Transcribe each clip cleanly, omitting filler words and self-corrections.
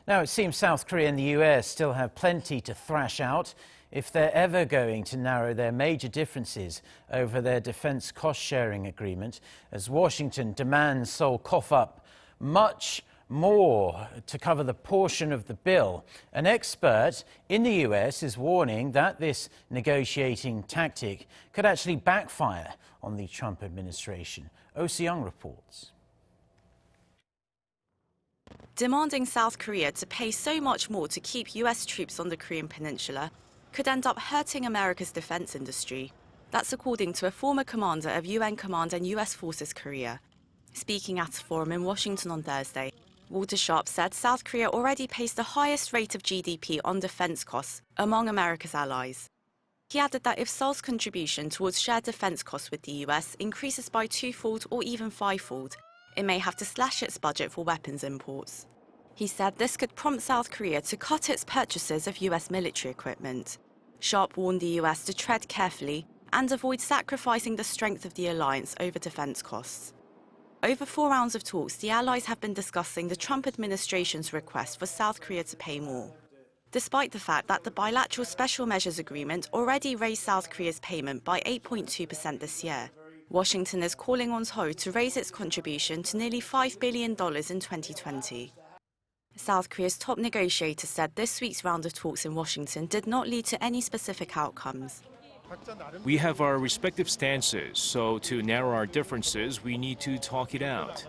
Now, it seems South Korea and the US still have plenty to thrash out if they're ever going to narrow their major differences over their defense cost-sharing agreement, as Washington demands Seoul cough up much more to cover the portion of the bill. An expert in the US is warning that this negotiating tactic could actually backfire on the Trump administration. Soo-young reports. Demanding South Korea to pay so much more to keep US troops on the Korean Peninsula could end up hurting America's defense industry. That's according to a former commander of UN Command and U.S. Forces Korea. Speaking at a forum in Washington on Thursday, Walter Sharp said South Korea already pays the highest rate of GDP on defense costs among America's allies. He added that if Seoul's contribution towards shared defense costs with the US increases by twofold or even fivefold, it may have to slash its budget for weapons imports. He said this could prompt South Korea to cut its purchases of US military equipment. Sharp warned the US to tread carefully and avoid sacrificing the strength of the alliance over defense costs. Over 4 rounds of talks, the allies have been discussing the Trump administration's request for South Korea to pay more. Despite the fact that the bilateral special measures agreement already raised South Korea's payment by 8.2% this year, Washington is calling on Seoul to raise its contribution to nearly $5 billion in 2020. South Korea's top negotiator said this week's round of talks in Washington did not lead to any specific outcomes. We have our respective stances, so to narrow our differences, we need to talk it out.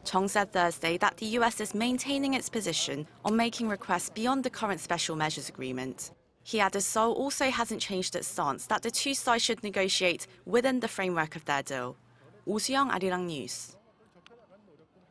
Chung said Thursday that the US is maintaining its position on making requests beyond the current special measures agreement. He added Seoul also hasn't changed its stance that the two sides should negotiate within the framework of their deal. Soo-young, Arirang News.